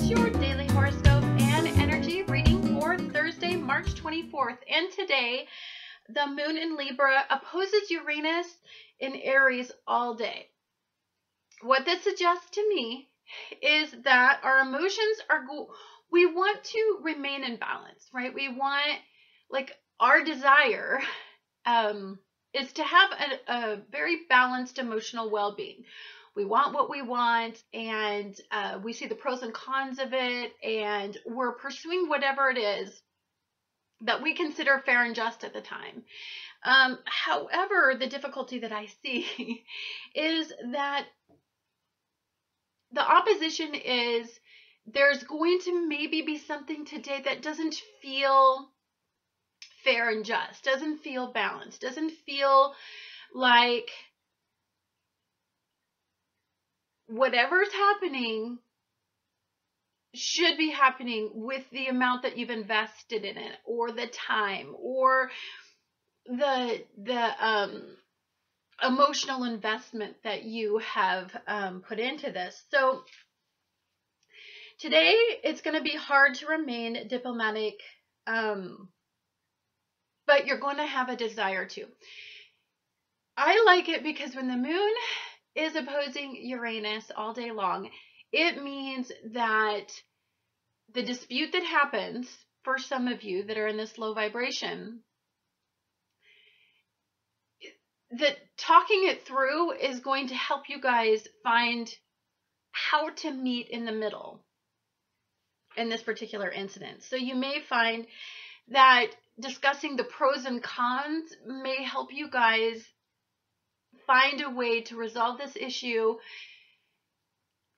is your daily horoscope and energy reading for Thursday, March 24th. And today, the moon in Libra opposes Uranus in Aries all day. What this suggests to me is that our emotions we want to remain in balance, right? We want, our desire is to have a very balanced emotional well-being. We want what we want, and we see the pros and cons of it, and we're pursuing whatever it is that we consider fair and just at the time. However, the difficulty that I see is that the opposition is there's going to maybe be something today that doesn't feel fair and just, doesn't feel balanced, doesn't feel like whatever's happening should be happening with the amount that you've invested in it, or the time, or the emotional investment that you have put into this. So today it's going to be hard to remain diplomatic, but you're going to have a desire to. I like it because when the moon is opposing Uranus all day long, it means that the dispute that happens for some of you that are in this low vibration, that talking it through is going to help you guys find how to meet in the middle in this particular incident. So you may find that discussing the pros and cons may help you guys find a way to resolve this issue,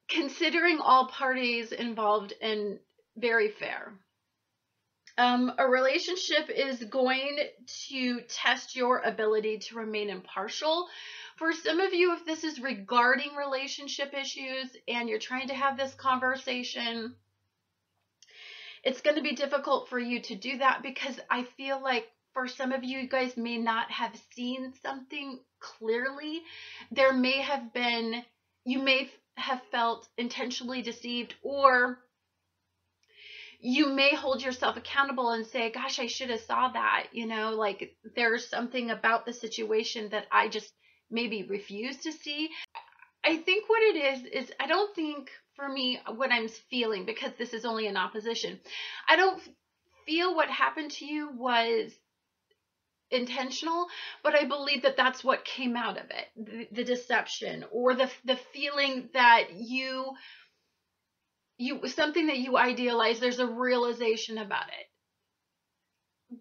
considering all parties involved and very fair. A relationship is going to test your ability to remain impartial. For some of you, if this is regarding relationship issues and you're trying to have this conversation, it's going to be difficult for you to do that, because I feel like for some of you, you guys may not have seen something clearly. There may have been, you may have felt intentionally deceived, or you may hold yourself accountable and say, gosh, I should have saw that. Like there's something about the situation that I just maybe refuse to see. I think what it is I don't think, for me, what I'm feeling, because this is only an opposition, I don't feel what happened to you was intentional, but I believe that that's what came out of it, the deception, or the feeling that you something that you idealize, there's a realization about it.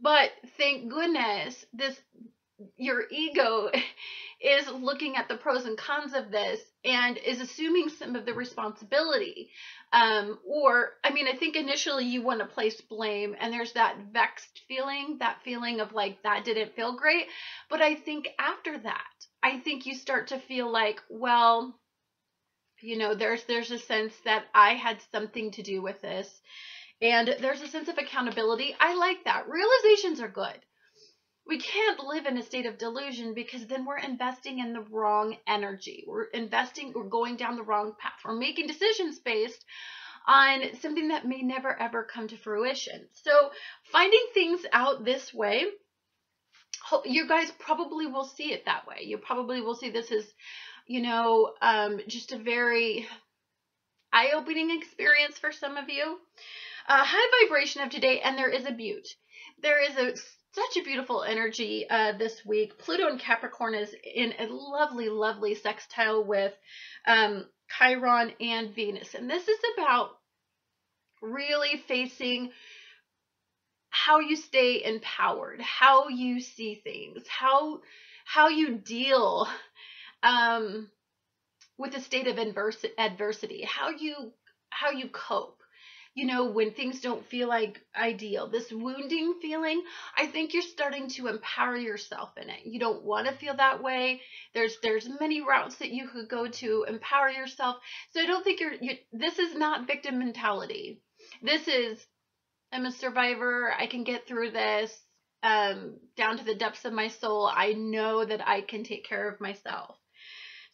But thank goodness your ego is looking at the pros and cons of this and is assuming some of the responsibility. I think initially you want to place blame, and there's that vexed feeling, that feeling of like, that didn't feel great. But I think after that, I think you start to feel like, well, there's a sense that I had something to do with this, and there's a sense of accountability. I like that. Realizations are good. We can't live in a state of delusion, because then we're investing in the wrong energy. We're going down the wrong path. We're making decisions based on something that may never ever come to fruition. So finding things out this way, you guys probably will see it that way. You probably will see this as, just a very eye-opening experience for some of you. High vibration of today, and there is a beaut. There is such a beautiful energy this week. Pluto in Capricorn is in a lovely, lovely sextile with Chiron and Venus. And this is about really facing how you stay empowered, how you see things, how you deal with a state of adversity, how you cope. When things don't feel like ideal, this wounding feeling, I think you're starting to empower yourself in it. You don't want to feel that way. There's many routes that you could go to empower yourself. So I don't think this is not victim mentality. This is, I'm a survivor. I can get through this down to the depths of my soul. I know that I can take care of myself.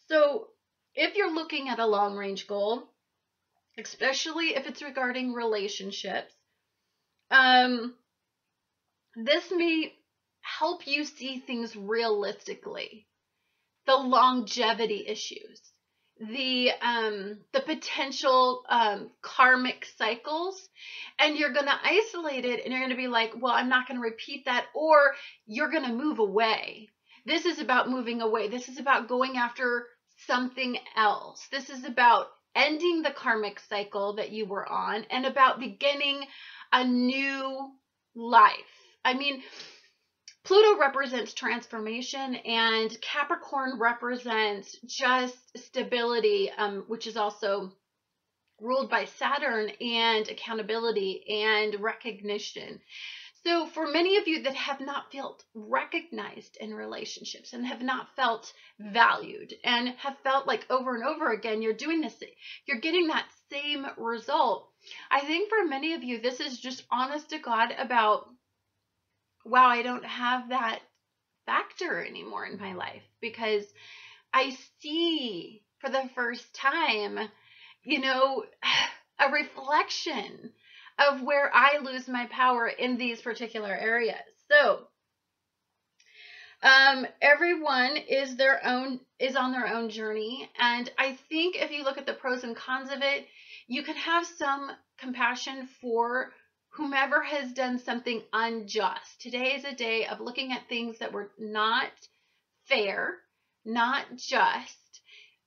So if you're looking at a long range goal, especially if it's regarding relationships. This may help you see things realistically. The longevity issues, the potential karmic cycles, and you're going to isolate it, and you're going to be like, well, I'm not going to repeat that, or you're going to move away. This is about moving away. This is about going after something else. This is about ending the karmic cycle that you were on and about beginning a new life. I mean, Pluto represents transformation, and Capricorn represents just stability, which is also ruled by Saturn, and accountability and recognition. So for many of you that have not felt recognized in relationships and have not felt valued and have felt like over and over again, you're doing this, you're getting that same result. I think for many of you, this is just honest to God about, wow, I don't have that factor anymore in my life, because I see for the first time, a reflection of where I lose my power in these particular areas. So, everyone is on their own journey. And I think if you look at the pros and cons of it, you can have some compassion for whomever has done something unjust. Today is a day of looking at things that were not fair, not just,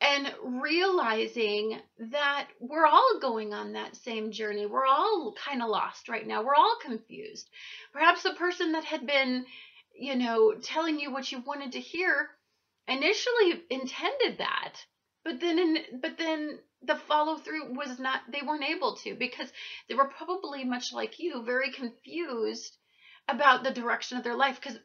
and realizing that we're all going on that same journey. We're all kind of lost right now. We're all confused. Perhaps the person that had been, telling you what you wanted to hear initially intended that, but then the follow through was not, they weren't able to, because they were probably much like you, very confused about the direction of their life. Because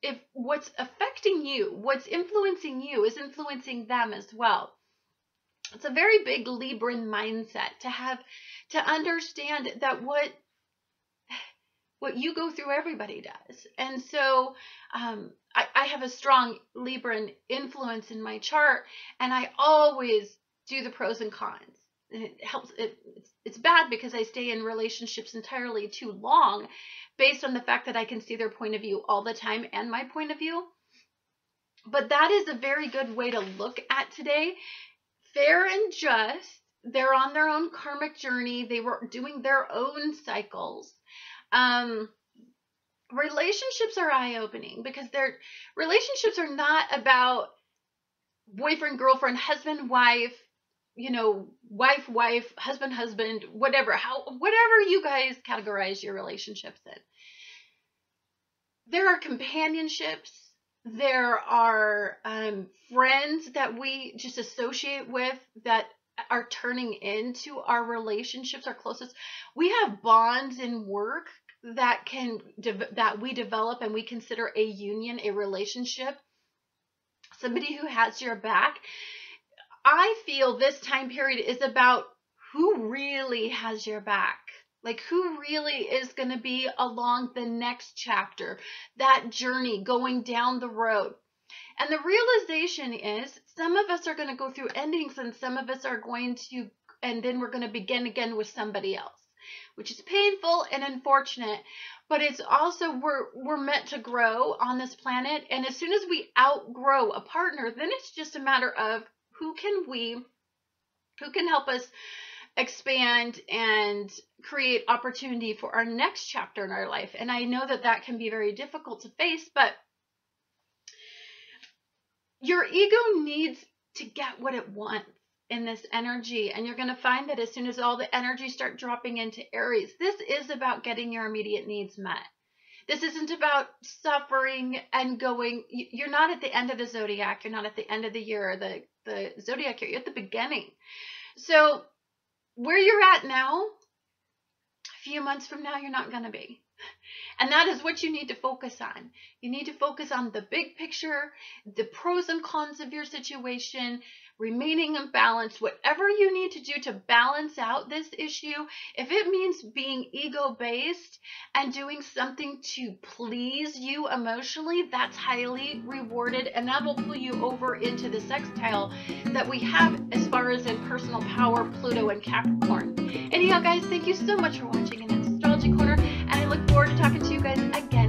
if what's affecting you, what's influencing you, is influencing them as well. It's a very big Libran mindset to understand that what you go through, everybody does. And so I have a strong Libran influence in my chart, and I always do the pros and cons. And it helps. It's bad because I stay in relationships entirely too long, based on the fact that I can see their point of view all the time and my point of view. But that is a very good way to look at today. Fair and just. They're on their own karmic journey. They were doing their own cycles. Relationships are eye-opening, because relationships are not about boyfriend, girlfriend, husband, wife, wife, husband, whatever you guys categorize your relationships in. There are companionships. There are friends that we just associate with that are turning into our relationships, our closest. We have bonds in work that we develop, and we consider a union, a relationship, somebody who has your back. I feel this time period is about who really has your back. Like, who really is going to be along the next chapter, that journey going down the road. And the realization is, some of us are going to go through endings, and some of us are going to, and then we're going to begin again with somebody else, which is painful and unfortunate. But it's also, we're meant to grow on this planet. And as soon as we outgrow a partner, then it's just a matter of who can help us expand and create opportunity for our next chapter in our life. And I know that can be very difficult to face, but your ego needs to get what it wants in this energy. And you're going to find that as soon as all the energy start dropping into Aries, this is about getting your immediate needs met. This isn't about suffering and going. You're not at the end of the zodiac. You're not at the end of the year, the zodiac year. You're at the beginning. So where you're at now, a few months from now, you're not going to be. And that is what you need to focus on. You need to focus on the big picture, the pros and cons of your situation, remaining in balance, whatever you need to do to balance out this issue. If it means being ego-based and doing something to please you emotionally, that's highly rewarded, and that will pull you over into the sextile that we have as far as in personal power, Pluto and Capricorn. Anyhow, guys, thank you so much for watching Annette's Astrology Corner, and I look forward to talking to you guys again